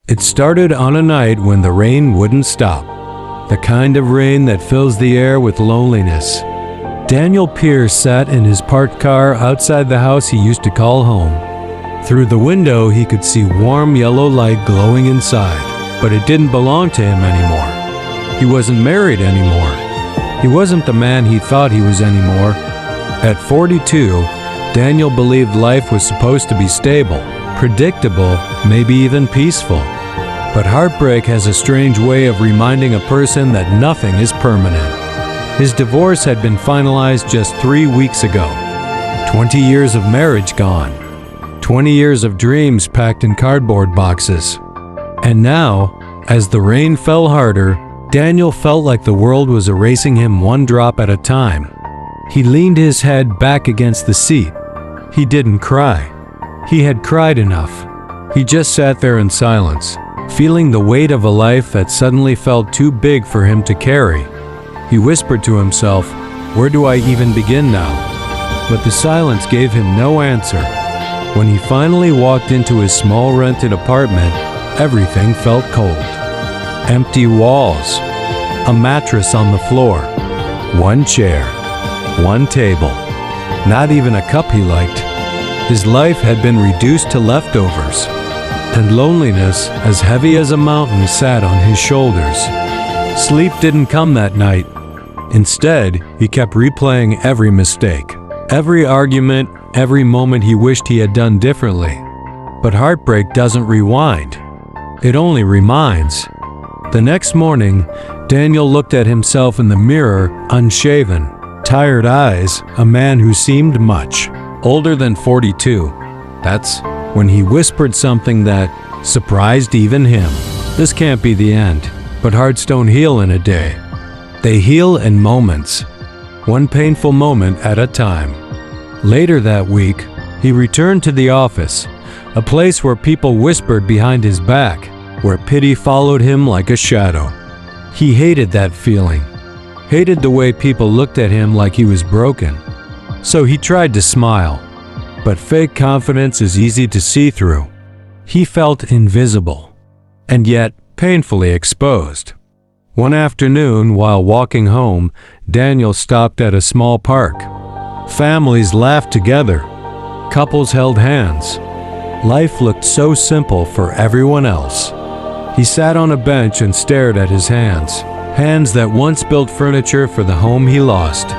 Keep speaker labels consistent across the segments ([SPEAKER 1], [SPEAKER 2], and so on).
[SPEAKER 1] It started on a night when the rain wouldn't stop, the kind of rain that fills the air with loneliness. Daniel Pierce sat in his parked car outside the house he used to call home. Through the window, he could see warm yellow light glowing inside, but it didn't belong to him anymore. He wasn't married anymore. He wasn't the man he thought he was anymore. At 42, Daniel believed life was supposed to be stable, predictable, maybe even peaceful. But heartbreak has a strange way of reminding a person that nothing is permanent. His divorce had been finalized just 3 weeks ago. 20 years of marriage gone. 20 years of dreams packed in cardboard boxes. And now, as the rain fell harder, Daniel felt like the world was erasing him one drop at a time. He leaned his head back against the seat. He didn't cry. He had cried enough. He just sat there in silence, feeling the weight of a life that suddenly felt too big for him to carry. He whispered to himself, "Where do I even begin now?" But the silence gave him no answer. When he finally walked into his small rented apartment, everything felt cold. Empty walls, a mattress on the floor, one chair, one table, not even a cup he liked. His life had been reduced to leftovers, and loneliness as heavy as a mountain sat on his shoulders. Sleep didn't come that night. Instead, he kept replaying every mistake, every argument, every moment he wished he had done differently. But heartbreak doesn't rewind. It only reminds. The next morning, Daniel looked at himself in the mirror, unshaven, tired eyes, a man who seemed much older than 42. That's when he whispered something that surprised even him. This can't be the end, but hearts don't heal in a day. They heal in moments, one painful moment at a time. Later that week, he returned to the office, a place where people whispered behind his back, where pity followed him like a shadow. He hated that feeling, hated the way people looked at him like he was broken. So he tried to smile, but fake confidence is easy to see through. He felt invisible, and yet painfully exposed. One afternoon, while walking home, Daniel stopped at a small park. Families laughed together. Couples held hands. Life looked so simple for everyone else. He sat on a bench and stared at his hands. Hands that once built furniture for the home he lost.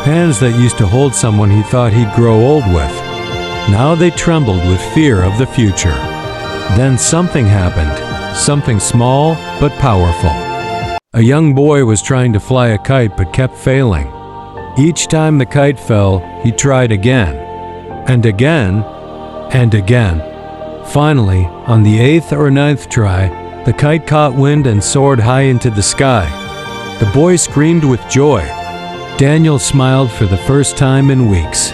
[SPEAKER 1] Hands that used to hold someone he thought he'd grow old with. Now they trembled with fear of the future. Then something happened. Something small but powerful. A young boy was trying to fly a kite but kept failing. Each time the kite fell, he tried again. And again. And again. Finally, on the 8th or 9th try, the kite caught wind and soared high into the sky. The boy screamed with joy. Daniel smiled for the first time in weeks.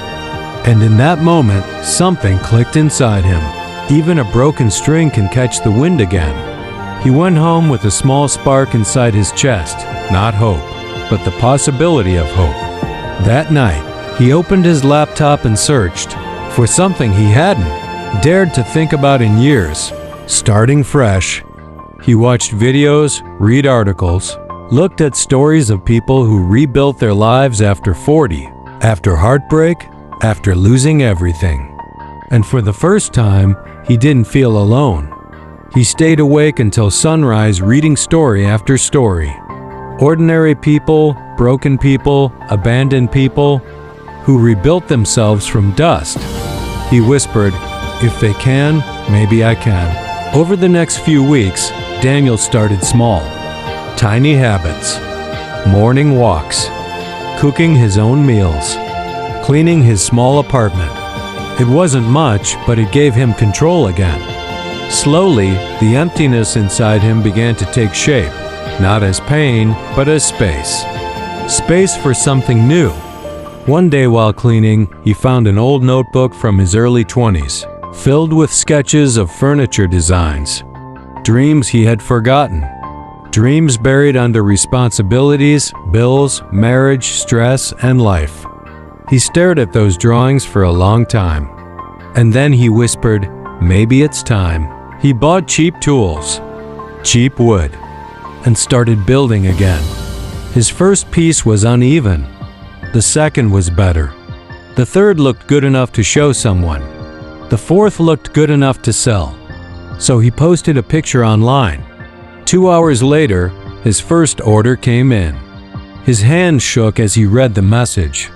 [SPEAKER 1] And in that moment, something clicked inside him. Even a broken string can catch the wind again. He went home with a small spark inside his chest, not hope, but the possibility of hope. That night, he opened his laptop and searched for something he hadn't dared to think about in years. Starting fresh, he watched videos, read articles, looked at stories of people who rebuilt their lives after 40, after heartbreak, after losing everything. And for the first time, he didn't feel alone. He stayed awake until sunrise reading story after story. Ordinary people, broken people, abandoned people, who rebuilt themselves from dust. He whispered, "If they can, maybe I can." Over the next few weeks, Daniel started small. Tiny habits, morning walks, cooking his own meals, cleaning his small apartment. It wasn't much, but it gave him control again. Slowly, the emptiness inside him began to take shape, not as pain, but as space. Space for something new. One day while cleaning, he found an old notebook from his early 20s, filled with sketches of furniture designs, dreams he had forgotten. Dreams buried under responsibilities, bills, marriage, stress, and life. He stared at those drawings for a long time, and then he whispered, "Maybe it's time." Maybe it's time. He bought cheap tools, cheap wood, and started building again. His first piece was uneven. The second was better. The third looked good enough to show someone. The fourth looked good enough to sell. So he posted a picture online. 2 hours later, his first order came in. His hand shook as he read the message.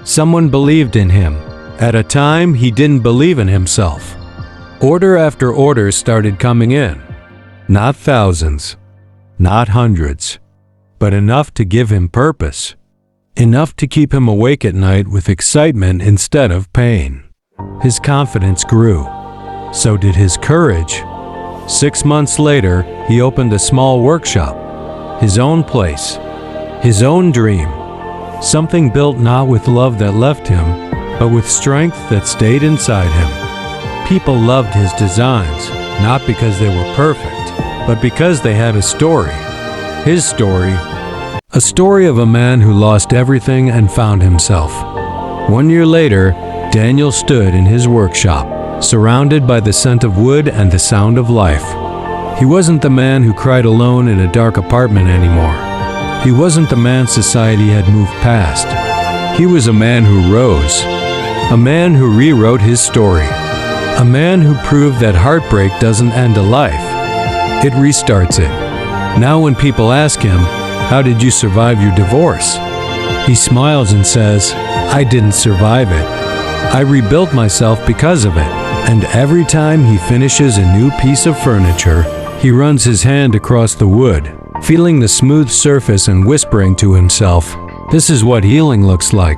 [SPEAKER 1] Someone believed in him. At a time he didn't believe in himself. Order after order started coming in. Not thousands, not hundreds, but enough to give him purpose. Enough to keep him awake at night with excitement instead of pain. His confidence grew. So did his courage. 6 months later, he opened a small workshop. His own place. His own dream. Something built not with love that left him, but with strength that stayed inside him. People loved his designs, not because they were perfect, but because they had a story. His story. A story of a man who lost everything and found himself. 1 year later, Daniel stood in his workshop, surrounded by the scent of wood and the sound of life. He wasn't the man who cried alone in a dark apartment anymore. He wasn't the man society had moved past. He was a man who rose. A man who rewrote his story. A man who proved that heartbreak doesn't end a life. It restarts it. Now when people ask him, "How did you survive your divorce?" he smiles and says, "I didn't survive it. I rebuilt myself because of it." And every time he finishes a new piece of furniture, he runs his hand across the wood, feeling the smooth surface and whispering to himself, "This is what healing looks like."